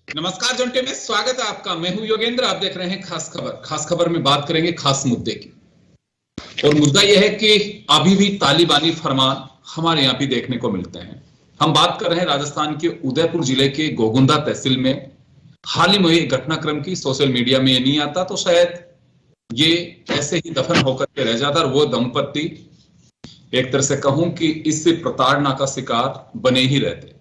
नमस्कार जंटे में स्वागत है आपका। मैं हूं योगेंद्र, आप देख रहे हैं खास खबर। खास खबर में बात करेंगे खास मुद्दे की, और मुद्दा यह है कि अभी भी तालिबानी फरमान हमारे यहाँ भी देखने को मिलते हैं। हम बात कर रहे हैं राजस्थान के उदयपुर जिले के गोगुंदा तहसील में हाल ही में हुए घटनाक्रम की। सोशल मीडिया में ये नहीं आता तो शायद ये ऐसे ही दफन होकर के रह जाता, और वो दंपत्ति एक तरह से कहूं कि इससे प्रताड़ना का शिकार बने ही रहते।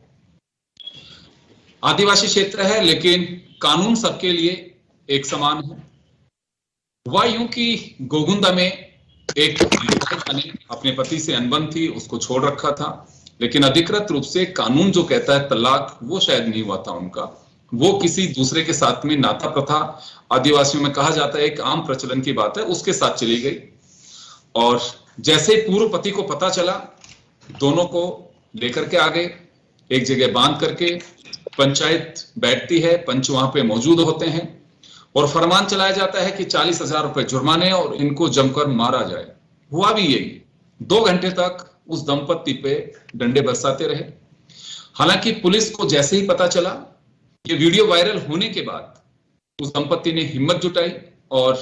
आदिवासी क्षेत्र है लेकिन कानून सबके लिए एक समान है। हुआ यूं कि गोगुंदा में एक महिला ने अपने पति से अनबन थी, उसको छोड़ रखा था, लेकिन अधिकृत रूप से कानून जो कहता है तलाक, वो शायद नहीं हुआ था उनका। वो किसी दूसरे के साथ में नाता प्रथा, आदिवासियों में कहा जाता है एक आम प्रचलन की बात है, उसके साथ चली गई। और जैसे ही पूर्व पति को पता चला, दोनों को लेकर के आ गए, एक जगह बांध करके पंचायत बैठती है, पंच वहां पे मौजूद होते हैं और फरमान चलाया जाता है कि 40,000 रुपए जुर्माने और इनको जमकर मारा जाए। हुआ भी यही। 2 घंटे तक उस दंपत्ति पे डंडे बरसाते रहे। हालांकि पुलिस को जैसे ही पता चला, ये वीडियो वायरल होने के बाद उस दंपत्ति ने हिम्मत जुटाई और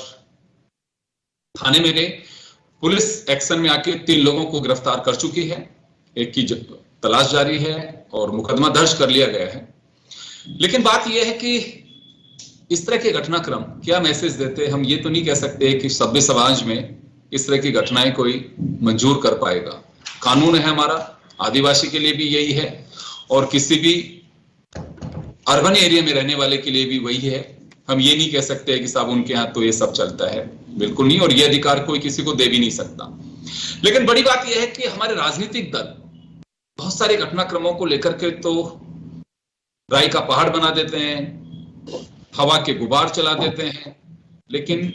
थाने में गए। पुलिस एक्शन में आके 3 लोगों को गिरफ्तार कर चुकी है, एक की तलाश जारी है और मुकदमा दर्ज कर लिया गया है। लेकिन बात यह है कि इस तरह के घटनाक्रम क्या मैसेज देते हैं। हम ये तो नहीं कह सकते कि सभ्य समाज में इस तरह की घटनाएं कोई मंजूर कर पाएगा। कानून है हमारा, आदिवासी के लिए भी यही है और किसी भी अर्बन एरिया में रहने वाले के लिए भी वही है। हम ये नहीं कह सकते कि साहब उनके यहाँ तो ये सब चलता है, बिल्कुल नहीं, और ये अधिकार कोई किसी को दे भी नहीं सकता। लेकिन बड़ी बात यह है कि हमारे राजनीतिक दल बहुत सारे घटनाक्रमों को लेकर के तो राई का पहाड़ बना देते हैं, हवा के गुबार चला देते हैं, लेकिन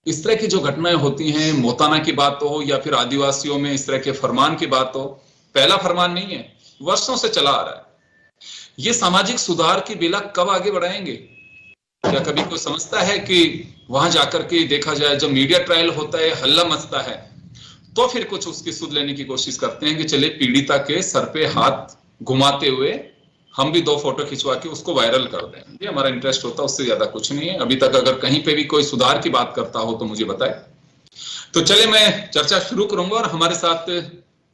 इस तरह की जो घटनाएं होती हैं, मोताना की बात हो या फिर आदिवासियों में इस तरह के फरमान की बात हो, पहला फरमान नहीं है, वर्षों से चला आ रहा है। ये सामाजिक सुधार की बेला कब आगे बढ़ाएंगे? क्या कभी कोई समझता है कि वहां जाकर के देखा जाए, जब मीडिया ट्रायल होता है, हल्ला मचता है, तो फिर कुछ उसकी सुध लेने की कोशिश करते हैं कि चले पीड़िता के सर पे हाथ घुमाते हुए हम भी 2 फोटो खिंचवा के उसको वायरल कर दें। ये हमारा इंटरेस्ट होता है, उससे ज्यादा कुछ नहीं है। अभी तक अगर कहीं पे भी कोई सुधार की बात करता हो तो मुझे बताए। तो चले मैं चर्चा शुरू करूंगा, और हमारे साथ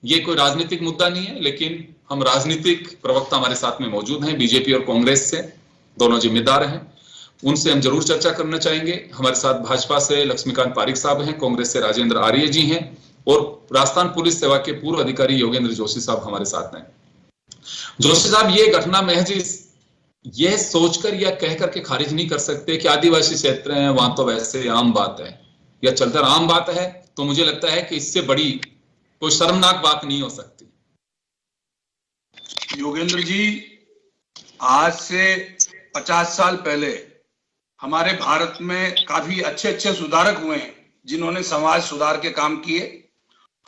ये कोई राजनीतिक मुद्दा नहीं है, लेकिन हम राजनीतिक प्रवक्ता हमारे साथ में मौजूद हैं, बीजेपी और कांग्रेस से, दोनों जिम्मेदार हैं, उनसे हम जरूर चर्चा करना चाहेंगे। हमारे साथ भाजपा से लक्ष्मीकांत पारिक साहब हैं, कांग्रेस से राजेंद्र आर्य जी हैं, और राजस्थान पुलिस सेवा के पूर्व अधिकारी योगेंद्र जोशी साहब हमारे साथ हैं। जोशी साहब, ये घटना महज यह सोचकर या कह करके खारिज नहीं कर सकते कि आदिवासी क्षेत्र हैं, वहां तो वैसे आम बात है या चलकर आम बात है, तो मुझे लगता है कि इससे बड़ी कोई शर्मनाक बात नहीं हो सकती। योगेंद्र जी, आज से 50 साल पहले हमारे भारत में काफी अच्छे सुधारक हुए हैं जिन्होंने समाज सुधार के काम किए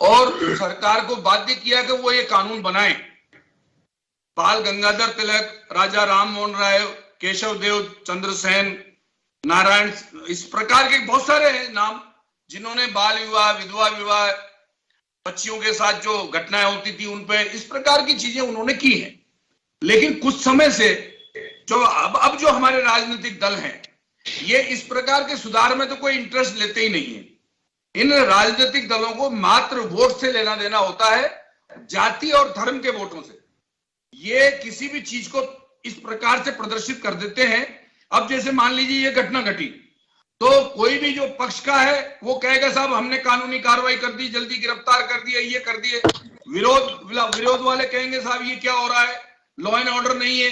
और सरकार को बाध्य किया कि वो ये कानून बनाए। बाल गंगाधर तिलक, राजा राम मोहन राय, केशव देव चंद्रसेन, नारायण, इस प्रकार के बहुत सारे नाम जिन्होंने बाल विवाह, विधवा विवाह, बच्चियों के साथ जो घटनाएं होती थी उन पे इस प्रकार की चीजें उन्होंने की हैं। लेकिन कुछ समय से जो अब जो हमारे राजनीतिक दल हैं, ये इस प्रकार के सुधार में तो कोई इंटरेस्ट लेते ही नहीं है। इन राजनीतिक दलों को मात्र वोट से लेना देना होता है, जाति और धर्म के वोटों से। ये किसी भी चीज को इस प्रकार से प्रदर्शित कर देते हैं। अब जैसे मान लीजिए ये घटना घटी, तो कोई भी जो पक्ष का है वो कहेगा साहब हमने कानूनी कार्रवाई कर दी, जल्दी गिरफ्तार कर दिया, ये कर दिए। विरोध वाले कहेंगे साहब ये क्या हो रहा है, लॉ एंड ऑर्डर नहीं है।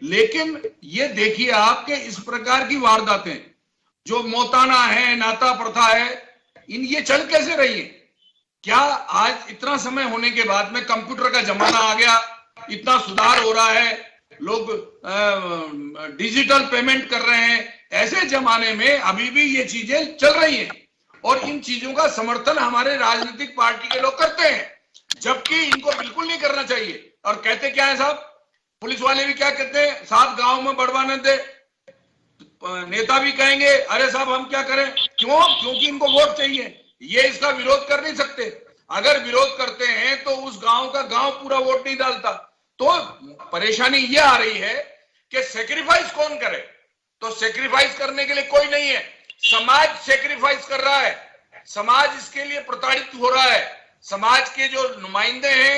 लेकिन ये देखिए आपके इस प्रकार की वारदातें जो मोताना है, नाता प्रथा है, ये चल कैसे रही है? क्या आज इतना समय होने के बाद में कंप्यूटर का जमाना आ गया, इतना सुधार हो रहा है, लोग डिजिटल पेमेंट कर रहे हैं, ऐसे जमाने में अभी भी ये चीजें चल रही हैं और इन चीजों का समर्थन हमारे राजनीतिक पार्टी के लोग करते हैं, जबकि इनको बिल्कुल नहीं करना चाहिए। और कहते क्या है साहब, पुलिस वाले भी क्या कहते हैं, साहब गांव में बढ़वाने दे। नेता भी कहेंगे अरे साहब हम क्या करें, क्यों? क्योंकि इनको वोट चाहिए, ये इसका विरोध कर नहीं सकते। अगर विरोध करते हैं तो उस गांव का गांव पूरा वोट नहीं डालता। तो परेशानी ये आ रही है कि सेक्रीफाइस कौन करे, तो सेक्रीफाइस करने के लिए कोई नहीं है, समाज सेक्रीफाइस कर रहा है, समाज इसके लिए प्रताड़ित हो रहा है। समाज के जो नुमाइंदे हैं,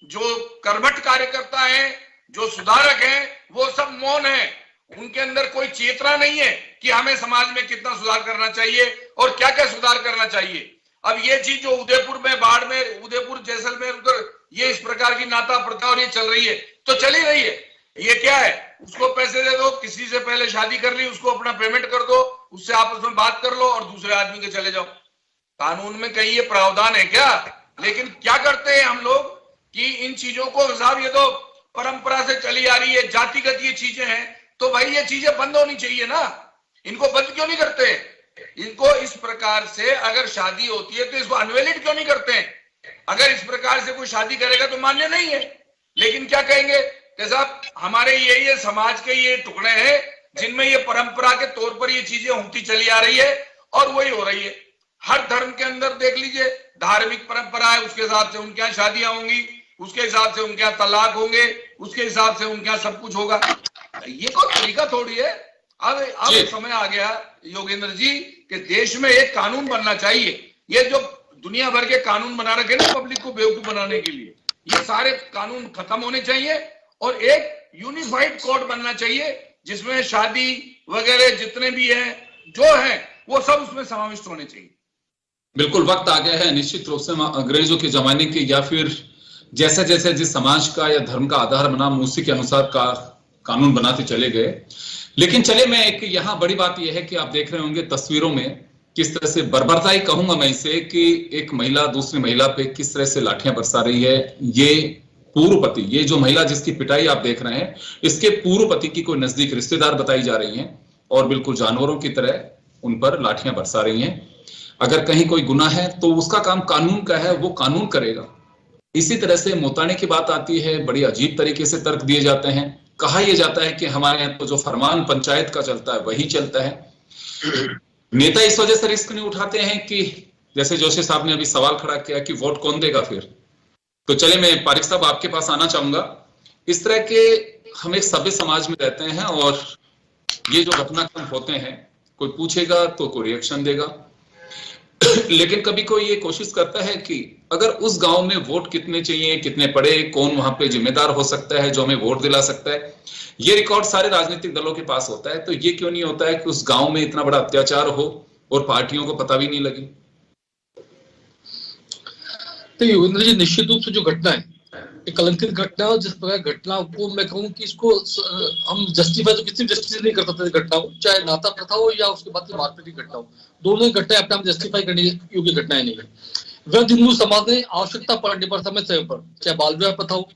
जो कर्मठ कार्यकर्ता हैं, जो सुधारक हैं, वो सब मौन हैं। उनके अंदर कोई चेतना नहीं है कि हमें समाज में कितना सुधार करना चाहिए और क्या क्या सुधार करना चाहिए। अब ये चीज जो उदयपुर में, बाड़मेर, उदयपुर, जैसलमेर, उधर ये इस प्रकार की नाता प्रथा और ये चल रही है, तो चली रही है। ये क्या है, उसको पैसे दे दो, किसी से पहले शादी कर ली, उसको अपना पेमेंट कर दो, उससे आपस में बात कर लो और दूसरे आदमी के चले जाओ। कानून में कहीं ये प्रावधान है क्या? लेकिन क्या करते हैं हम लोग कि इन चीजों को, साहब ये तो परंपरा से चली आ रही है, जातिगत ये चीजें हैं, तो भाई ये चीजें बंद होनी चाहिए ना। इनको बंद क्यों नहीं करते? इनको इस प्रकार से अगर शादी होती है तो इसको अनवैलिड क्यों नहीं करते? अगर इस प्रकार से कोई शादी करेगा तो मान्य नहीं है। लेकिन क्या कहेंगे कि साहब हमारे ये समाज के ये टुकड़े हैं जिनमें ये परंपरा के तौर पर ये चीजें होती चली आ रही है और वही हो रही है। हर धर्म के अंदर देख लीजिए, धार्मिक परंपरा है, उसके हिसाब से उनके यहाँ शादियां होंगी, उसके हिसाब से उनके यहाँ तलाक होंगे, उसके हिसाब से उनके यहाँ सब कुछ होगा। ये कोई तरीका थोड़ी है। अब समय आ गया योगेंद्र जी कि देश में एक कानून बनना चाहिए। ये जो दुनिया भर के कानून बना रखे ना पब्लिक को बेवकूफ बनाने के लिए, ये सारे कानून खत्म होने चाहिए और एक यूनिफाइड कोड बनना चाहिए जिसमें शादी वगैरह जितने भी हैं जो हैं वो सब उसमें समाविष्ट होने चाहिए। बिल्कुल वक्त आ गया है निश्चित रूप से अंग्रेजों के जमाने के या फिर जैसे जैसे जिस समाज का या धर्म का आधार बना उसी के अनुसार का कानून बनाते चले गए। लेकिन चले, मैं एक यहाँ बड़ी बात यह है कि आप देख रहे होंगे तस्वीरों में किस तरह से बर्बरताई कहूंगा मैं इसे, कि एक महिला दूसरी महिला पे किस तरह से लाठियां बरसा रही है। ये पूर्व पति, ये जो महिला जिसकी पिटाई आप देख रहे हैं, इसके पूर्व पति की कोई नजदीक रिश्तेदार बताई जा रही है और बिल्कुल जानवरों की तरह उन पर लाठियां बरसा रही हैं। अगर कहीं कोई गुनाह है तो उसका काम कानून का है, वो कानून करेगा। इसी तरह से मोताने की बात आती है, बड़ी अजीब तरीके से तर्क दिए जाते हैं। कहा यह जाता है कि हमारे यहाँ तो जो फरमान पंचायत का चलता है वही चलता है। नेता इस वजह से रिस्क नहीं उठाते हैं कि जैसे जोशी साहब ने अभी सवाल खड़ा किया कि वोट कौन देगा फिर। तो चले, मैं पारिक साहब आपके पास आना चाहूंगा। इस तरह के हम एक सभ्य समाज में रहते हैं और ये जो घटनाक्रम होते हैं, कोई पूछेगा तो कोई रिएक्शन देगा, लेकिन कभी कोई ये कोशिश करता है कि अगर उस गांव में वोट कितने चाहिए, कितने पड़े, कौन वहां पे जिम्मेदार हो सकता है जो हमें वोट दिला सकता है, ये रिकॉर्ड सारे राजनीतिक दलों के पास होता है। तो ये क्यों नहीं होता है कि उस गांव में इतना बड़ा अत्याचार हो और पार्टियों को पता भी नहीं लगी? तो योगेंद्र जी, निश्चित रूप से जो घटना है एक कलंकित घटना है। जिस प्रकार घटना को मैं कहूँ कि इसको हम जस्टिफाई तो किसी जस्टिस नहीं कर सकते घटना हो, चाहे नाता प्रथा हो या उसके बाद मारपीट की घटना हो, दोनों ही घटनाएं अपने आप जस्टिफाई करने योग्य घटनाएं नहीं है। वृद्ध हिंदू समाज ने आवश्यकता पड़ने पर समय समय पर, चाहे बाल विवाह प्रथा हो,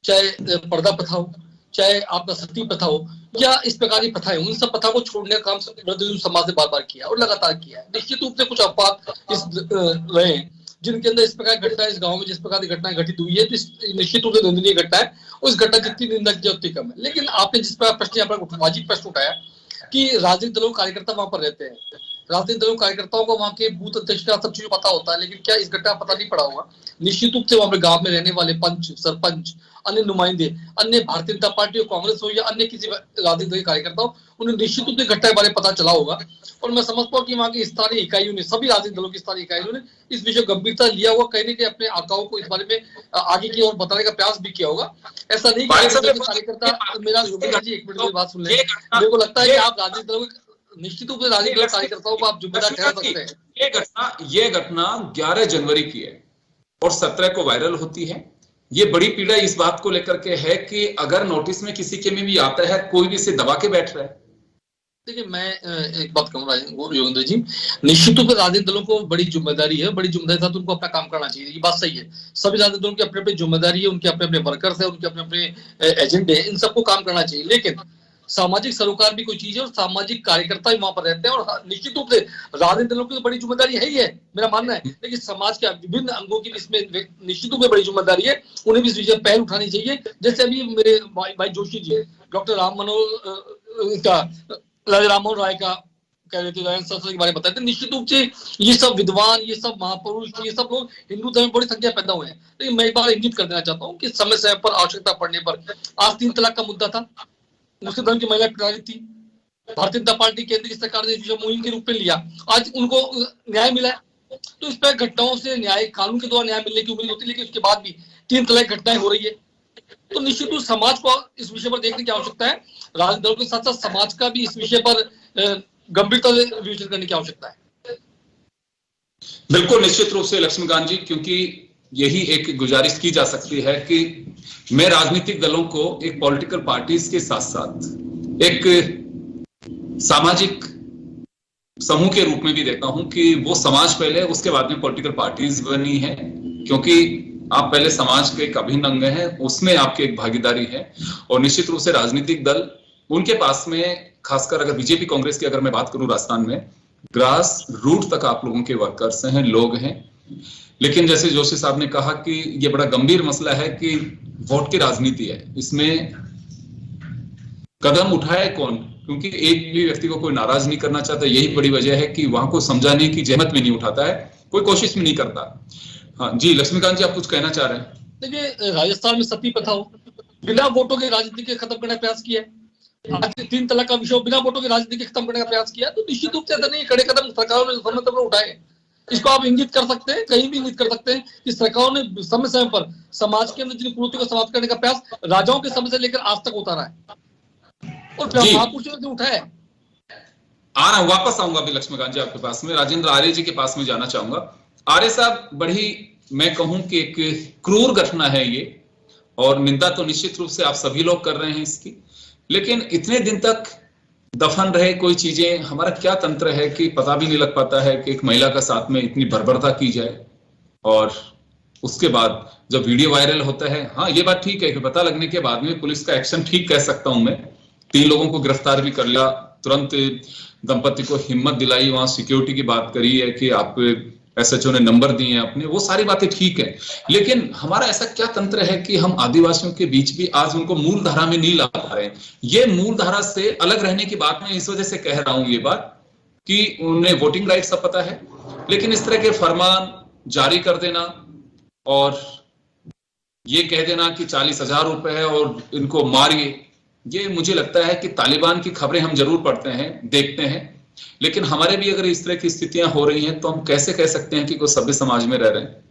चाहे पर्दा प्रथा हो, चाहे आपका सती प्रथा हो या इस प्रकार की प्रथाएं, उन सब प्रथा को छोड़ने का काम वृद्ध हिंदू समाज ने बार बार किया और लगातार किया है। निश्चित रूप से कुछ अपवाद इस रहे जिनके अंदर इस प्रकार घटना, इस गांव में जिस प्रकार की घटनाएं घटित हुई है, तो निश्चित रूप से निंदनीय घटना है। उस घटना जितनी निंदा की उतनी कम है। लेकिन आपने जिस प्रकार प्रश्न यहाँ पर वाजिब प्रश्न उठाया कि राजनीतिक दलों के कार्यकर्ता वहां पर रहते हैं, राजनीतिक दलों कार्यकर्ताओं को वहां के बूथ अध्यक्ष का सब चीज पता होता है, लेकिन क्या इस घटना का पता नहीं पड़ा होगा? निश्चित रूप से वहां पर गांव में रहने वाले पंच, सरपंच, अन्य नुमाइंदे, अन्य भारतीय जनता पार्टी हो, कांग्रेस हो या अन्य किसी राजनीतिक दल के कार्यकर्ता हो, उन्हें निश्चित रूप से घटना के बारे में पता चला होगा। और मैं समझता हूँ कि वहाँ की स्थानीय इकाइयों ने, सभी राजनीतिक दलों की स्थानीय इकाइयों ने इस विषय गंभीरता लिया हुआ, कहने के अपने आकाओं को इस बारे में आगे की ओर बताने का प्रयास भी किया होगा। ऐसा नहीं कार्यकर्ता, मेरा जी एक मिनट में बात सुन ले, मेरे को लगता है कि आप राजनीतिक दलों निश्चित रूप से राजनीतिक दल कार्यकर्ताओं को आप जिम्मेदार ठहरा सकते हैं। ये घटना 11 जनवरी की है और 17 को वायरल होती है। ये बड़ी पीड़ा इस बात को लेकर के है कि अगर नोटिस में किसी के में भी आता है, कोई भी इसे दबा के बैठ रहा है। देखिए, मैं एक बात कहूँगा योगेंद्र जी, निश्चित रूप से राजनीतिक दलों को बड़ी जिम्मेदारी है, बड़ी जिम्मेदारी के साथ उनको अपना काम करना चाहिए। ये बात सही है, सभी राजनीतिक दलों की अपनी अपनी जिम्मेदारी है, उनके अपने अपने वर्कर्स है, उनके अपने अपने एजेंडे है, इन सबको काम करना चाहिए। लेकिन सामाजिक सरोकार भी कोई चीज है और सामाजिक कार्यकर्ता भी वहां पर रहते हैं और निश्चित रूप से राजनीतिक दलों की तो बड़ी जिम्मेदारी है ही है, मेरा मानना है। लेकिन समाज के विभिन्न अंगों की इसमें निश्चित रूप से बड़ी जिम्मेदारी है, उन्हें भी इस विषय पहल उठानी चाहिए। जैसे अभी मेरे भाई जोशी जी, डॉक्टर राम मनोहर राय का कह रहे थे, के बारे में बताते थे। निश्चित रूप से ये सब विद्वान, ये सब महापुरुष, ये सब लोग हिंदू धर्म में बड़ी संख्या पैदा हुए हैं। लेकिन मैं एक बार इंगित कर देना चाहता हूँ कि समय समय पर आवश्यकता पड़ने पर, आज 3 तलाक का मुद्दा था, मुस्लिम धर्म की महिला प्रताड़ित थी, भारतीय जनता पार्टी केंद्र की सरकार ने जो मुहिम के रूप में लिया, आज उनको न्याय मिला है। तो इस पर घटनाओं से न्याय, कानून के द्वारा न्याय मिलने की उम्मीद होती है, लेकिन उसके बाद भी 3 तलाक घटनाएं हो रही है। तो निश्चित रूप समाज को इस विषय पर देखने की आवश्यकता है। राजनीतिक दलों के साथ साथ समाज का भी इस विषय पर गंभीरता से विवेचन करने की आवश्यकता है। बिल्कुल, निश्चित रूप से लक्ष्मीकांत जी, क्योंकि यही एक गुजारिश की जा सकती है कि मैं राजनीतिक दलों को एक पॉलिटिकल पार्टीज के साथ साथ एक सामाजिक समूह के रूप में भी देखता हूं कि वो समाज पहले, उसके बाद में पॉलिटिकल पार्टीज बनी है, क्योंकि आप पहले समाज के एक अभिन्न अंग हैं, उसमें आपकी एक भागीदारी है। और निश्चित रूप से राजनीतिक दल, उनके पास में खासकर अगर बीजेपी कांग्रेस की अगर मैं बात करूं, राजस्थान में ग्रास रूट तक आप लोगों के वर्कर्स हैं, लोग हैं। लेकिन जैसे जोशी साहब ने कहा कि ये बड़ा गंभीर मसला है कि वोट की राजनीति है, इसमें कदम उठाए कौन, क्योंकि एक भी व्यक्ति को कोई नाराज नहीं करना चाहता। यही बड़ी वजह है कि वहां को समझाने की जहमत में नहीं उठाता है, कोई कोशिश भी नहीं करता। हाँ जी, लक्ष्मीकांत जी, आप कुछ कहना चाह रहे हैं? देखिए, राजस्थान में सती प्रथा हो, बिना वोटों के राजनीति के खत्म करने का प्रयास किया है। आज 3 तलाक का विषय बिना वोटों के राजनीति के खत्म करने का प्रयास किया, तो निश्चित रूप से ऐसा नहीं, कड़े कदम सरकारों ने समय पर उठाए। इसको आप इंगित कर सकते हैं, कहीं भी इंगित कर सकते हैं कि सरकारों ने समय समय पर समाज के अंदर जिन कुरीतियों को समाप्त करने का प्रयास राजाओं के समय से लेकर आज तक होता रहा है और महापुरुषों ने उठाया। आ रहा हूं, वापस आऊंगा अभी लक्ष्मीकांत जी आपके पास में। राजेंद्र आर्य जी के पास में जाना चाहूंगा। आर्य साहब, बड़ी मैं कहूं कि एक क्रूर घटना है ये, और निंदा तो निश्चित रूप से आप सभी लोग कर रहे हैं इसकी, लेकिन इतने दिन तक दफन रहे कोई चीजें, हमारा क्या तंत्र है कि पता भी नहीं लग पाता है कि एक महिला का साथ में इतनी बर्बरता की जाए। और उसके बाद जब वीडियो वायरल होता है, हाँ ये बात ठीक है कि पता लगने के बाद में पुलिस का एक्शन ठीक कह सकता हूं मैं, 3 लोगों को गिरफ्तार भी कर लिया, तुरंत दंपति को हिम्मत दिलाई, वहां सिक्योरिटी की बात करी है कि आप SHO ने नंबर दिए हैं अपने, वो सारी बातें ठीक है। लेकिन हमारा ऐसा क्या तंत्र है कि हम आदिवासियों के बीच भी आज उनको मूल धारा में नहीं ला पा रहे हैं। ये मूल धारा से अलग रहने की बात मैं इस वजह से कह रहा हूं ये बात कि उन्हें वोटिंग राइट सब पता है, लेकिन इस तरह के फरमान जारी कर देना और ये कह देना कि 40,000 रुपए है और इनको मारिए, ये मुझे लगता है कि तालिबान की खबरें हम जरूर पढ़ते हैं, देखते हैं, लेकिन हमारे भी अगर इस तरह की स्थितियां हो रही हैं तो हम कैसे कह सकते हैं कि कोई सभ्य समाज में रह रहे हैं?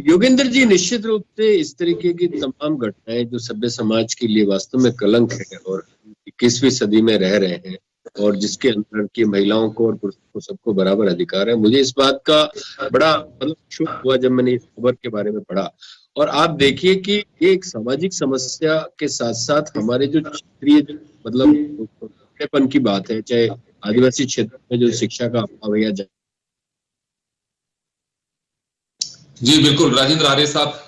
योगेंद्र जी, निश्चित रूप से इस तरीके की तमाम घटनाएं जो सभ्य समाज के लिए वास्तव में कलंक है और 21वीं सदी में रह रहे हैं और जिसके अंदर की महिलाओं को और पुरुषों को सबको बराबर अधिकार है। मुझे इस बात का बड़ा शौक हुआ जब मैंने इस खबर के बारे में पढ़ा। और आप देखिए कि ये एक सामाजिक समस्या के साथ साथ हमारे जो क्षेत्रीय मतलब की बात है, चाहे आदिवासी क्षेत्र में जो शिक्षा का अभाव है या जी बिल्कुल राजेंद्र आर्य साहब,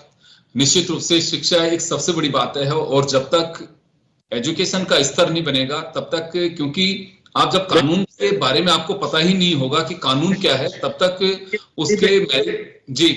निश्चित रूप से शिक्षा एक सबसे बड़ी बात है और जब तक एजुकेशन का स्तर नहीं बनेगा तब तक, क्योंकि आप जब कानून के बारे में आपको पता ही नहीं होगा कि कानून क्या है तब तक उसके जी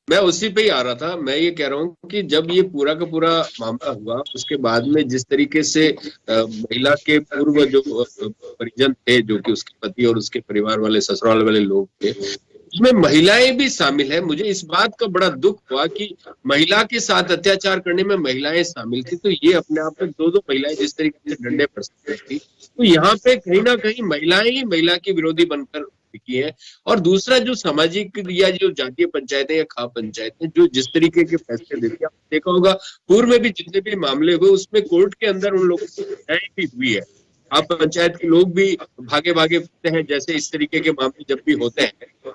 मैं उसी पे ही आ रहा था। मैं ये कह रहा हूँ कि जब ये पूरा का पूरा मामला हुआ उसके बाद में जिस तरीके से महिला के पूर्व जो परिजन थे, जो कि उसके पति और उसके परिवार वाले ससुराल वाले लोग थे, उसमें महिलाएं भी शामिल है। मुझे इस बात का बड़ा दुख हुआ कि महिला के साथ अत्याचार करने में महिलाएं शामिल थी। तो ये अपने आप में 2 महिलाएं जिस तरीके से डंडे पर थी, तो यहाँ पे कहीं ना कहीं महिलाएं ही महिला की विरोधी बनकर की है। और दूसरा जो सामाजिक या जो जातीय पंचायतें या खाप पंचायतें जो जिस तरीके के फैसले देती है, आपने देखा होगा पूर्व में भी जितने भी मामले हुए उसमें कोर्ट के अंदर उन लोगों की न्याय भी हुई है। आप पंचायत के लोग भी भागे भागे होते हैं, जैसे इस तरीके के मामले जब भी होते हैं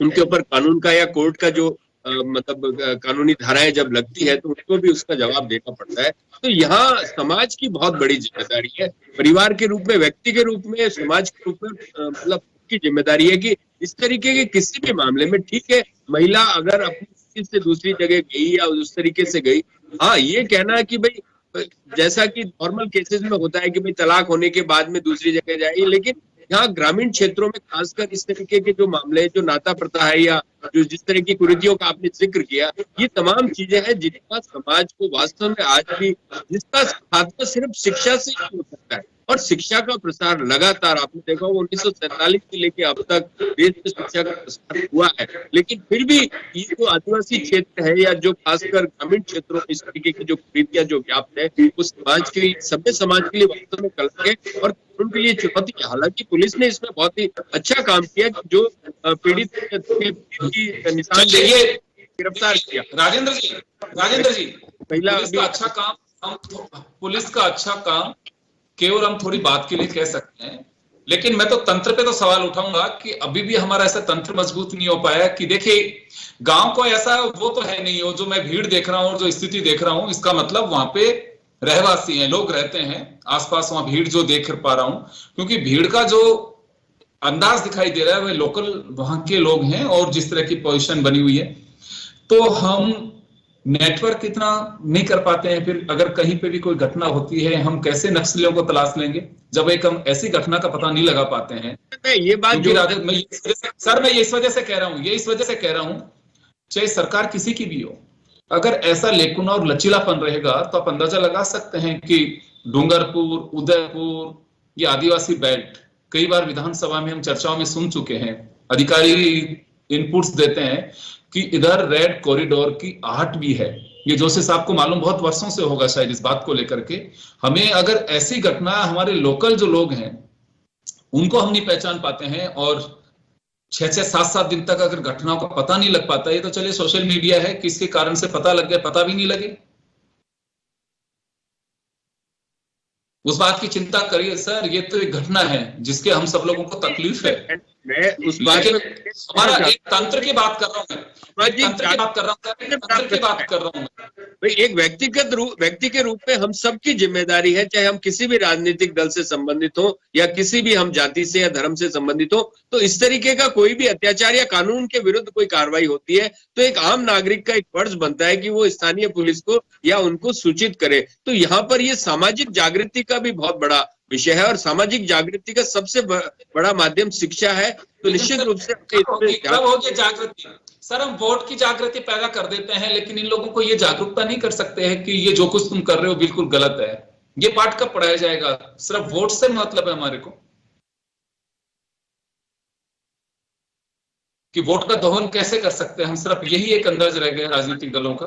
उनके ऊपर कानून का या कोर्ट का जो मतलब कानूनी धाराएं जब लगती है तो उनको भी उसका जवाब देना पड़ता है। तो यहाँ समाज की बहुत बड़ी जिम्मेदारी है, परिवार के रूप में, व्यक्ति के रूप में, समाज के रूप में, मतलब की जिम्मेदारी है कि इस तरीके के किसी भी मामले में, ठीक है महिला अगर अपनी से दूसरी जगह गई या उस तरीके से गई, हाँ ये कहना है कि भाई जैसा कि नॉर्मल केसेस में होता है कि भाई तलाक होने के बाद में दूसरी जगह जाए, लेकिन यहाँ ग्रामीण क्षेत्रों में खासकर इस तरीके के जो मामले, जो नाता प्रथा है या जो जिस तरह की कुरीतियों का आपने जिक्र किया, ये तमाम चीजें हैं जिनका समाज को वास्तव में आज भी, जिसका खात्मा सिर्फ शिक्षा से ही हो सकता है। और शिक्षा का प्रसार लगातार आपने देखा 1947 से लेके अब तक देश में शिक्षा का प्रसार हुआ है, लेकिन फिर भी ये जो आदिवासी क्षेत्र है या जो खासकर ग्रामीण क्षेत्रों में इस तरीके की जो कुरीतियां जो व्याप्त है, वो समाज के लिए, सभ्य समाज के लिए वास्तव में कलंक है और उनके लिए चुनौती है। हालांकि पुलिस ने इसमें बहुत ही अच्छा काम किया कि जो पीड़ित की निशान गिरफ्तार किया। राजेंद्र जी पहला पुलिस का अच्छा काम केवल हम थोड़ी बात के लिए कह सकते हैं, लेकिन मैं तो तंत्र पे तो सवाल उठाऊंगा कि अभी भी हमारा ऐसा तंत्र मजबूत नहीं हो पाया कि देखिए गांव को ऐसा वो तो है नहीं, वो जो मैं भीड़ देख रहा हूं और जो स्थिति देख रहा हूं, इसका मतलब वहां पे रहवासी हैं, लोग रहते हैं आसपास, वहां भीड़ जो देख पा रहा हूं, क्योंकि भीड़ का जो अंदाज दिखाई दे रहा है वह लोकल वहां के लोग हैं और जिस तरह की पोजीशन बनी हुई है, तो हम नेटवर्क इतना नहीं कर पाते हैं। फिर अगर कहीं पे भी कोई घटना होती है, हम कैसे नक्सलियों को तलाश लेंगे जब एक हम ऐसी घटना का पता नहीं लगा पाते हैं। ये बात जो मैं इस वजह से कह रहा हूं, चाहे सरकार किसी की भी हो, अगर ऐसा लेकुना और लचीलापन रहेगा तो आप अंदाजा लगा सकते हैं कि डूंगरपुर, उदयपुर, ये आदिवासी बेल्ट, कई बार विधानसभा में हम चर्चाओं में सुन चुके हैं, अधिकारी इनपुट्स देते हैं कि इधर रेड कॉरिडोर की आहट भी है। ये जोशी साहब को मालूम बहुत वर्षों से होगा शायद इस बात को लेकर के। हमें अगर ऐसी घटना, हमारे लोकल जो लोग हैं उनको हम नहीं पहचान पाते हैं और 6-6, 7-7 दिन तक अगर घटनाओं का पता नहीं लग पाता है, तो चलिए सोशल मीडिया है, किसके कारण से पता लग गया, पता भी नहीं लगे, उस बात की चिंता करिए सर। ये तो एक घटना है जिसके हम सब लोगों को तकलीफ है। मैं उस बात में हमारा एक तंत्र की बात कर रहा हूं, तंत्र की बात कर रहा हूं भाई। एक व्यक्ति के रूप में हम सबकी जिम्मेदारी है, चाहे हम किसी भी राजनीतिक दल से संबंधित हो या किसी भी हम जाति से या धर्म से संबंधित हो, तो इस तरीके का कोई भी अत्याचार या कानून के विरुद्ध कोई कार्रवाई होती है तो एक आम नागरिक का एक फर्ज बनता है कि वो स्थानीय पुलिस को या उनको सूचित करे। तो यहाँ पर ये सामाजिक जागृति का भी बहुत बड़ा विषय है और सामाजिक जागृति का सबसे बड़ा माध्यम शिक्षा है। तो निश्चित रूप से जागृति सर, हम वोट की जागृति पैदा कर देते हैं, लेकिन इन लोगों को ये जागरूकता नहीं कर सकते हैं कि ये जो कुछ तुम कर रहे हो बिल्कुल गलत है। ये पाठ कब पढ़ाया जाएगा? सिर्फ वोट से मतलब है हमारे को कि वोट का दोहन कैसे कर सकते हैं हम, सिर्फ यही एक अंदाज रह गया राजनीतिक दलों का।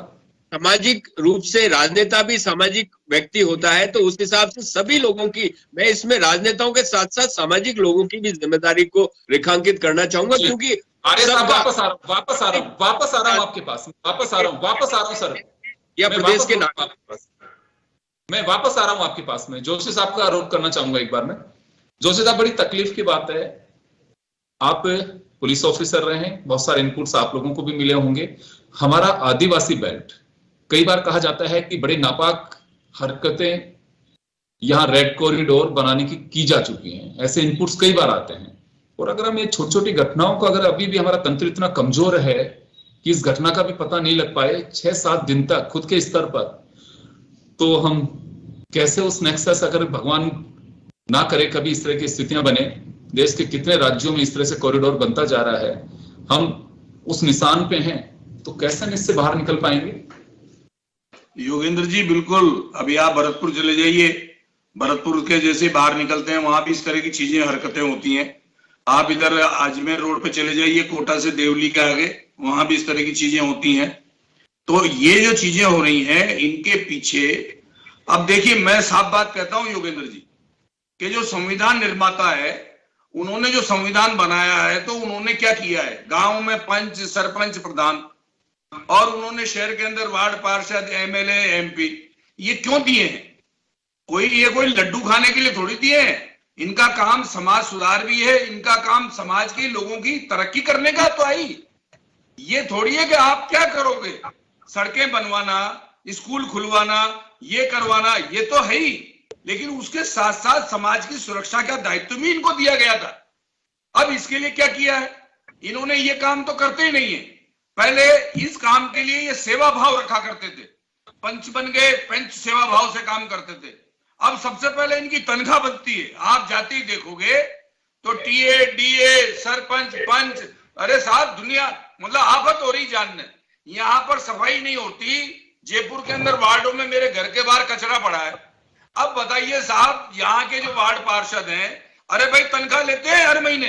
सामाजिक रूप से राजनेता भी सामाजिक व्यक्ति होता है, तो उस हिसाब से सभी लोगों की, मैं इसमें राजनेताओं के साथ साथ सामाजिक लोगों की भी जिम्मेदारी को रेखांकित करना चाहूंगा, क्योंकि वापस आ रहा हूं आपके पास, वापस आ रहा हूं सर, या प्रदेश के मैं वापस आ रहा हूं आपके पास में। जोशी साहब का आरोप करना चाहूंगा एक बार में। जोशी साहब, बड़ी तकलीफ की बात है, आप पुलिस ऑफिसर रहे हैं, बहुत सारे इनपुट्स आप लोगों को भी मिले होंगे। हमारा आदिवासी बेल्ट, कई बार कहा जाता है कि बड़े नापाक हरकतें यहां रेड कॉरिडोर बनाने की जा चुकी हैं, ऐसे इनपुट्स कई बार आते हैं। और अगर हम ये छोटी छोटी घटनाओं को, अगर अभी भी हमारा तंत्र इतना कमजोर है कि इस घटना का भी पता नहीं लग पाए 6-7 दिन तक खुद के स्तर पर, तो हम कैसे उस नेक्सस, अगर भगवान ना करे कभी इस तरह की स्थितियां बने, देश के कितने राज्यों में इस तरह से कॉरिडोर बनता जा रहा है, हम उस निशान पे हैं, तो कैसे इससे बाहर निकल पाएंगे? योगेंद्र जी बिल्कुल, अभी आप भरतपुर चले जाइए, भरतपुर के जैसे बाहर निकलते हैं वहां भी इस तरह की चीजें, हरकतें होती हैं। आप इधर अजमेर रोड पे चले जाइए, कोटा से देवली के आगे, वहां भी इस तरह की चीजें होती हैं। तो ये जो चीजें हो रही हैं, इनके पीछे, अब देखिए मैं साफ बात कहता हूं योगेंद्र जी, कि जो संविधान निर्माता है, उन्होंने जो संविधान बनाया है, तो उन्होंने क्या किया है, गांव में पंच, सरपंच, प्रधान, और उन्होंने शहर के अंदर वार्ड पार्षद, एमएलए, एमपी, ये क्यों दिए हैं? ये कोई लड्डू खाने के लिए थोड़ी दिए हैं। इनका काम समाज सुधार भी है, इनका काम समाज के लोगों की तरक्की करने का तो आई। ये थोड़ी है कि आप क्या करोगे, सड़कें बनवाना, स्कूल खुलवाना, ये करवाना, ये तो है ही, लेकिन उसके साथ साथ समाज की सुरक्षा का दायित्व भी इनको दिया गया था। अब इसके लिए क्या किया है इन्होंने? ये काम तो करते ही नहीं है। पहले इस काम के लिए ये सेवा भाव रखा करते थे, पंच बन गए, पंच सेवा भाव से काम करते थे। अब सबसे पहले इनकी तनख्वाह बनती है, आप जाते ही देखोगे तो टीए, डीए, सरपंच, पंच, अरे साहब दुनिया मतलब आफत हो रही जानने। यहाँ पर सफाई नहीं होती। जयपुर के अंदर वार्डों में मेरे घर के बाहर कचरा पड़ा है। अब बताइए साहब, यहाँ के जो वार्ड पार्षद हैं, अरे भाई तनख्वाह लेते हैं हर महीने,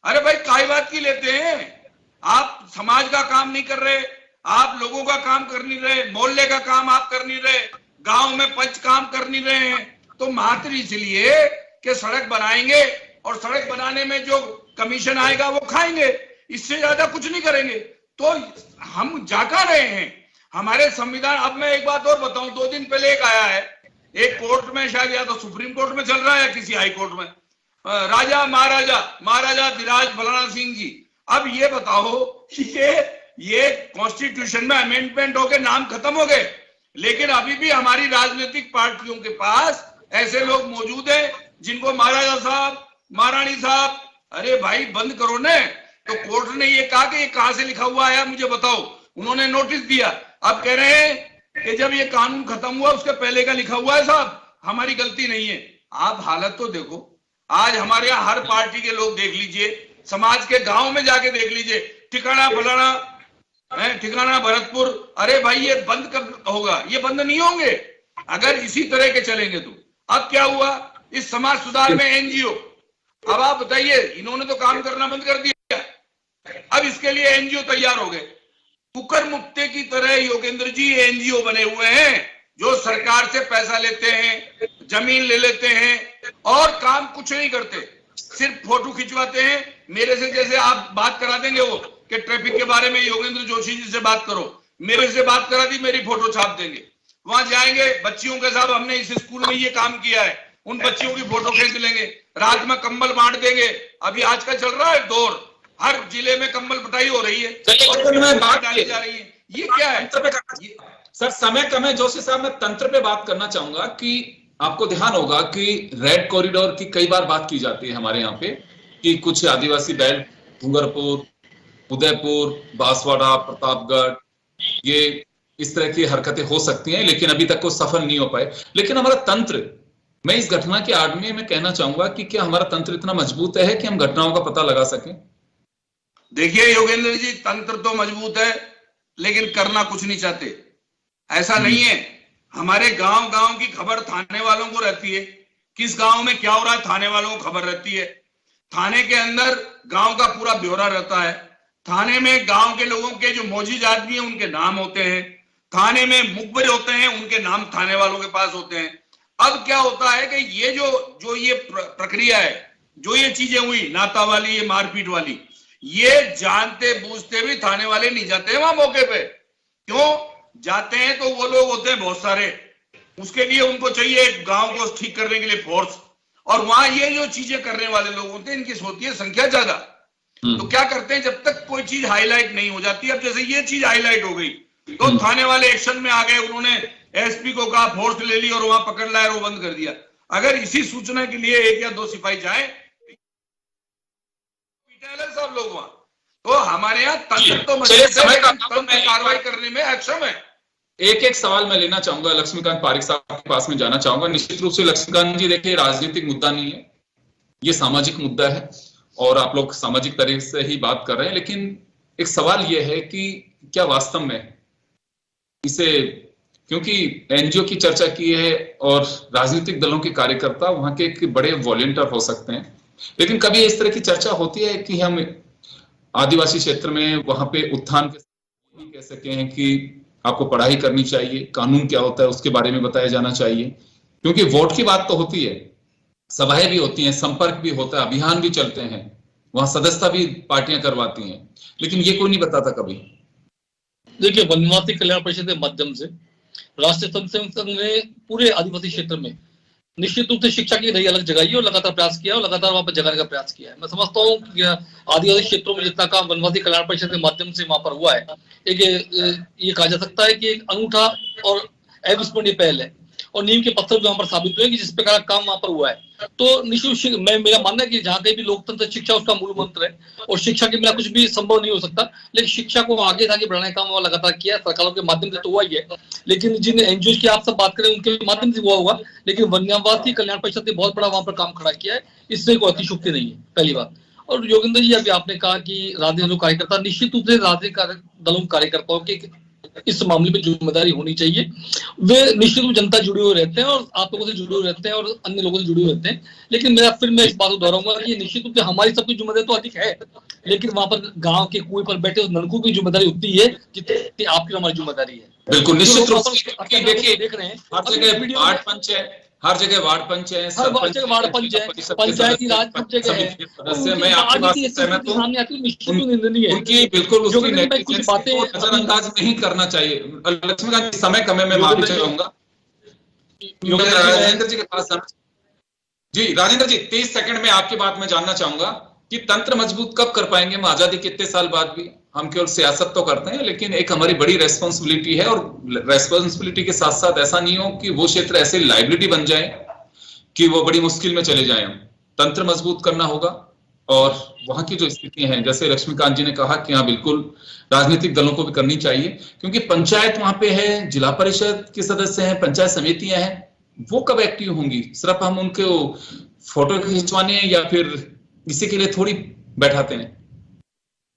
अरे भाई काय बात की लेते हैं? आप समाज का काम नहीं कर रहे, आप लोगों का काम कर नहीं रहे, मोहल्ले का काम आप कर नहीं रहे, गांव में पंच काम कर नहीं रहे हैं। तो मात्र इसलिए कि सड़क बनाएंगे और सड़क बनाने में जो कमीशन आएगा वो खाएंगे, इससे ज्यादा कुछ नहीं करेंगे। तो हम जाका रहे हैं हमारे संविधान। अब मैं एक बात और बताऊं, 2 दिन पहले एक आया है, एक कोर्ट में, शायद या तो सुप्रीम कोर्ट में चल रहा है, किसी हाई कोर्ट में, राजा महाराजा धीराज फलाना सिंह जी। अब ये बताओ कि ये कॉन्स्टिट्यूशन में अमेंडमेंट होके नाम खत्म हो गए, लेकिन अभी भी हमारी राजनीतिक पार्टियों के पास ऐसे लोग मौजूद हैं जिनको महाराजा साहब, महारानी साहब। अरे भाई बंद करो ने। तो कोर्ट ने ये कहा कि ये कहां से लिखा हुआ आया मुझे बताओ। उन्होंने नोटिस दिया। अब कह रहे हैं कि जब ये कानून खत्म हुआ उसके पहले का लिखा हुआ है साहब, हमारी गलती नहीं है। आप हालत तो देखो, आज हमारे यहाँ हर पार्टी के लोग देख लीजिए, समाज के गांव में जाके देख लीजिए, ठिकाना फलाना है, ठिकाना भरतपुर। अरे भाई ये बंद कब होगा? ये बंद नहीं होंगे अगर इसी तरह के चलेंगे तो। अब क्या हुआ इस समाज सुधार में एनजीओ? अब आप बताइए, इन्होंने तो काम करना बंद कर दिया, अब इसके लिए एनजीओ तैयार हो गए। कुकर मुक्ते की तरह योगेंद्र जी एनजीओ बने हुए हैं जो सरकार से पैसा लेते हैं, जमीन ले लेते हैं और काम कुछ नहीं करते, सिर्फ फोटो खिंचवाते हैं। मेरे से जैसे आप बात करा देंगे वो कि ट्रैफिक के बारे में योगेंद्र जोशी जी से बात करो, मेरे से बात करा दी, मेरी फोटो छाप देंगे। वहां जाएंगे बच्चियों के साथ, हमने इस स्कूल में ये काम किया है, उन बच्चियों की फोटो खींच लेंगे। रात में कंबल बांट देंगे। अभी आज का चल रहा है दौर, हर जिले में कंबल बटाई हो रही है और में बात डाली जा रही है। ये क्या है? सर समय कम है जोशी साहब, मैं तंत्र पे बात करना चाहूंगा कि आपको ध्यान होगा कि रेड कॉरिडोर की कई बार बात की जाती है हमारे यहाँ पे कि कुछ आदिवासी बेल्ट, डूंगरपुर, उदयपुर, बांसवाड़ा, प्रतापगढ़, ये इस तरह की हरकतें हो सकती हैं, लेकिन अभी तक वो सफल नहीं हो पाए। लेकिन हमारा तंत्र, मैं इस घटना के आड़ में मैं कहना चाहूंगा कि क्या हमारा तंत्र इतना मजबूत है कि हम घटनाओं का पता लगा सकें? देखिए योगेंद्र जी, तंत्र तो मजबूत है लेकिन करना कुछ नहीं चाहते। ऐसा नहीं है। हमारे गांव गांव की खबर थाने वालों को रहती है, किस गांव में क्या हो रहा है थाने वालों को खबर रहती है। थाने के अंदर गांव का पूरा ब्यौरा रहता है। थाने में गांव के लोगों के जो मौजूद आदमी है उनके नाम होते हैं। थाने में मुखबिर होते हैं, उनके नाम थाने वालों के पास होते हैं। अब क्या होता है कि ये जो ये प्रक्रिया है, जो ये चीजें हुई नाता वाली, ये मारपीट वाली, ये जानते बूझते भी थाने वाले नहीं जाते वहां मौके पे। क्यों जाते हैं? तो वो लोग होते हैं बहुत सारे, उसके लिए उनको चाहिए गांव को ठीक करने के लिए फोर्स, और वहां ये जो चीजें करने वाले लोग होते हैं इनकी होती है संख्या ज्यादा। तो क्या करते हैं, जब तक कोई चीज हाईलाइट नहीं हो जाती, अब जैसे ये चीज हाईलाइट हो गई तो थाने वाले एक्शन में आ गए, उन्होंने एसपी को कहा, फोर्स ले ली और वहां पकड़ लाया और वो बंद कर दिया। अगर इसी सूचना के लिए 1 या 2 सिपाही जाए सब लोग वहां, तो हमारे यहाँ तंत्र तो तंत्र कार्रवाई करने में अक्षम है। एक सवाल मैं लेना चाहूंगा, लक्ष्मीकांत पारिक साहब के पास में जाना चाहूंगा। निश्चित रूप से लक्ष्मीकांत जी, देखिए राजनीतिक मुद्दा नहीं है, ये सामाजिक मुद्दा है और आप लोग सामाजिक तरीके से ही बात कर रहे हैं। लेकिन एक सवाल ये है कि क्या वास्तव में इसे, क्योंकि एनजीओ की चर्चा की है और राजनीतिक दलों के कार्यकर्ता वहां के एक बड़े वॉलंटियर हो सकते हैं, लेकिन कभी इस तरह की चर्चा होती है कि हम आदिवासी क्षेत्र में वहां पे उत्थान के कह सके हैं कि आपको पढ़ाई करनी चाहिए, कानून क्या होता है उसके बारे में बताया जाना चाहिए, क्योंकि वोट की बात तो होती है, सभाएं भी होती हैं, संपर्क भी होता है, अभियान भी चलते हैं, वहां सदस्यता भी पार्टियां करवाती हैं, लेकिन ये कोई नहीं बताता कभी। देखिए, वनवासी कल्याण परिषद के माध्यम से राष्ट्रीय स्वयंसेवक संघ ने पूरे आदिवासी क्षेत्र में निश्चित रूप से शिक्षा की नई अलग जगाई और लगातार प्रयास किया और लगातार वहां पर जगाने का प्रयास किया है। मैं समझता हूँ कि आदिवासी क्षेत्रों में जितना काम वनवासी कल्याण परिषद के माध्यम से वहां पर हुआ है, एक ये कहा जा सकता है कि एक अनूठा और अविस्मरणीय पहल है और नींव के पत्थर भी वहां पर साबित हुए कि जिस प्रकार का काम वहां पर हुआ है। तो निश्चित मेरा मानना है कि जहाँ कहीं भी लोकतंत्र शिक्षा उसका मूल मंत्र है और शिक्षा के बिना कुछ भी संभव नहीं हो सकता, लेकिन शिक्षा को आगे बढ़ाने का काम लगातार किया सरकारों के माध्यम से तो हुआ ही है, लेकिन जिन एनजीओ की आप सब बात करें उनके माध्यम से हुआ होगा, लेकिन वन्यवासी कल्याण परिषद ने बहुत बड़ा वहां पर काम खड़ा किया है, इससे कोई अतिशयोक्ति नहीं है, पहली बात। और योगेंद्र जी, अभी आपने कहा कि राजनीतिक कार्यकर्ता, निश्चित रूप से राजनीतिक दलों कार्यकर्ताओं की इस मामले में जिम्मेदारी होनी चाहिए। वे निश्चित रूप जनता जुड़े हुए रहते हैं और आप लोगों से जुड़े हुए रहते हैं और अन्य लोगों से जुड़े हुए रहते हैं, लेकिन मैं इस बात को दोहराऊंगा कि निश्चित रूप से हमारी सबकी जिम्मेदारी तो अधिक है, लेकिन वहां पर गांव के कुएं पर बैठे उस नलकू की जिम्मेदारी उतनी है जितनी आपकी हमारी जिम्मेदारी है। बिल्कुल, निश्चित रूप से देखिए, देख रहे हैं हर जगह वार्ड पंच है, हर जगह वार्ड पंच है, वार्ड पंच है, पंचायती राज सब जगह है। सदस्य, मैं आपकी बात से सहमत हूं, सामने आती है, निश्चित निंदनीय है उनकी बिल्कुल उसकी कुछ बातें नजरअंदाज नहीं करना चाहिए। लक्ष्मीकांत, समय कम है, मैं माफी चाहूंगा, राजेंद्र जी के पास जाना। जी राजेंद्र जी, 30 सेकंड में आपकी बात में जानना चाहूंगा कि तंत्र मजबूत कब कर पाएंगे हम आजादी के इतने साल बाद भी? हम केवल सियासत तो करते हैं, लेकिन एक हमारी बड़ी रेस्पॉन्सिबिलिटी है, और रेस्पॉन्सिबिलिटी के साथ साथ ऐसा नहीं हो कि वो क्षेत्र ऐसे लाइबिलिटी बन जाए कि वो बड़ी मुश्किल में चले जाएं। हम तंत्र मजबूत करना होगा, और वहां की जो स्थितियां हैं, जैसे लक्ष्मीकांत जी ने कहा कि हाँ बिल्कुल राजनीतिक दलों को भी करनी चाहिए, क्योंकि पंचायत वहां पे है, जिला परिषद के सदस्य हैं, पंचायत समितियां हैं, वो कब एक्टिव होंगी? सिर्फ हम उनको फोटो खिंचवाने या फिर इसी के लिए थोड़ी बैठाते हैं।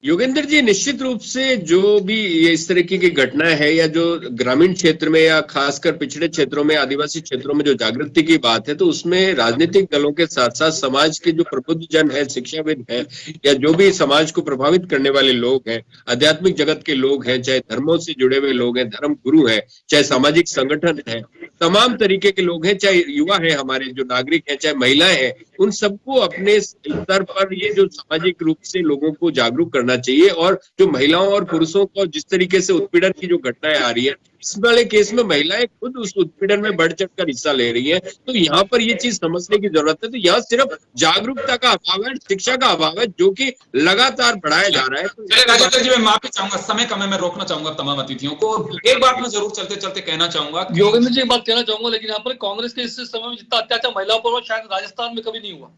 योगेंद्र जी, निश्चित रूप से जो भी ये इस तरीके की घटना है, या जो ग्रामीण क्षेत्र में या खासकर पिछड़े क्षेत्रों में, आदिवासी क्षेत्रों में जो जागृति की बात है, तो उसमें राजनीतिक दलों के साथ साथ समाज के जो प्रबुद्ध जन है, शिक्षाविद है, या जो भी समाज को प्रभावित करने वाले लोग हैं, आध्यात्मिक जगत के लोग हैं, चाहे धर्मों से जुड़े हुए लोग हैं, धर्म गुरु है, चाहे सामाजिक संगठन है, तमाम तरीके के लोग हैं, चाहे युवा है, हमारे जो नागरिक हैं, चाहे महिलाएं हैं, उन सबको अपने स्तर पर ये जो सामाजिक रूप से लोगों को जागरूक करना चाहिए। और जो महिलाओं और पुरुषों को जिस तरीके से उत्पीड़न की जो घटनाएं आ रही है, इस वाले केस में महिलाएं खुद उस उत्पीड़न में बढ़ चढ़कर हिस्सा ले रही हैं, तो यहाँ पर ये चीज समझने की जरूरत है। तो यहाँ सिर्फ जागरूकता का अभाव है, शिक्षा का अभाव है, जो कि लगातार बढ़ाया जा रहा है। तो राजेंद्र जी, मैं माफी चाहूंगा, समय कम है, मैं रोकना चाहूंगा तमाम अतिथियों को। एक बात मैं जरूर चलते चलते कहना चाहूंगा, योगेंद्र जी एक बात कहना चाहूंगा, लेकिन यहाँ पर कांग्रेस के इस समय में जितना अत्याचार महिलाओं पर हुआ, शायद राजस्थान में कभी नहीं हुआ।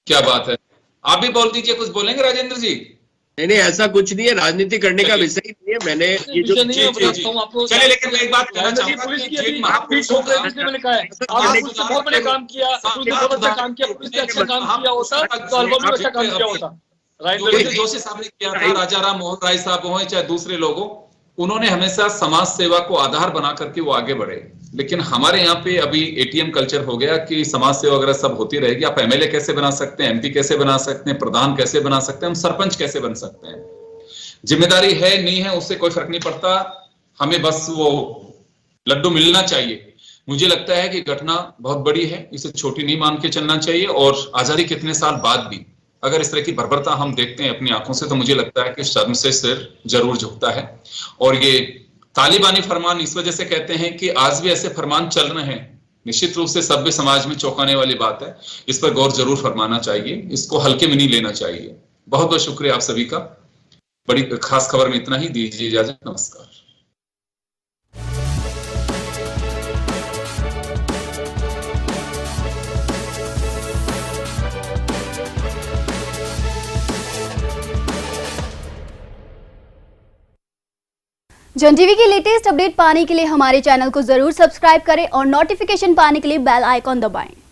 क्या बात है, आप भी बोल दीजिए, कुछ बोलेंगे राजेंद्र जी? नहीं, ऐसा कुछ नहीं है, राजनीति करने का विषय नहीं है। मैंने ये जो चलिए, लेकिन मैं एक बात कहना चाहूंगा, पुलिस की मैंने कहा है, आपने बहुत बड़े काम किया, बहुत अच्छा काम किया, पुलिस ने अच्छा काम किया होता तो अलवर में अच्छा काम किया होता। जोशी साहब ने किया था, राजा राम मोहन राय साहब हो चाहे दूसरे लोगों, उन्होंने हमेशा समाज सेवा को आधार बना करके वो आगे बढ़े। लेकिन हमारे यहाँ पे अभी एटीएम कल्चर हो गया कि समाज सेवा वगैरह सब होती रहेगी। आप एमएलए कैसे बना सकते हैं, एमपी कैसे बना सकते हैं, प्रधान कैसे बना सकते हैं, हम सरपंच कैसे बन सकते हैं? जिम्मेदारी है नहीं है उससे कोई फर्क नहीं पड़ता, हमें बस वो लड्डू मिलना चाहिए। मुझे लगता है कि घटना बहुत बड़ी है, इसे छोटी नहीं मान के चलना चाहिए। और आजादी कितने साल बाद भी अगर इस तरह की बर्बरता हम देखते हैं अपनी आंखों से, तो मुझे लगता है कि शर्म से सिर जरूर झुकता है। और ये तालिबानी फरमान इस वजह से कहते हैं कि आज भी ऐसे फरमान चल रहे हैं, निश्चित रूप से सभ्य समाज में चौंकाने वाली बात है। इस पर गौर जरूर फरमाना चाहिए, इसको हल्के में नहीं लेना चाहिए। बहुत बहुत शुक्रिया आप सभी का। बड़ी खास खबर में इतना ही, दीजिए इजाजत, नमस्कार। जन टीवी की लेटेस्ट अपडेट पाने के लिए हमारे चैनल को जरूर सब्सक्राइब करें और नोटिफिकेशन पाने के लिए बेल आइकॉन दबाएं।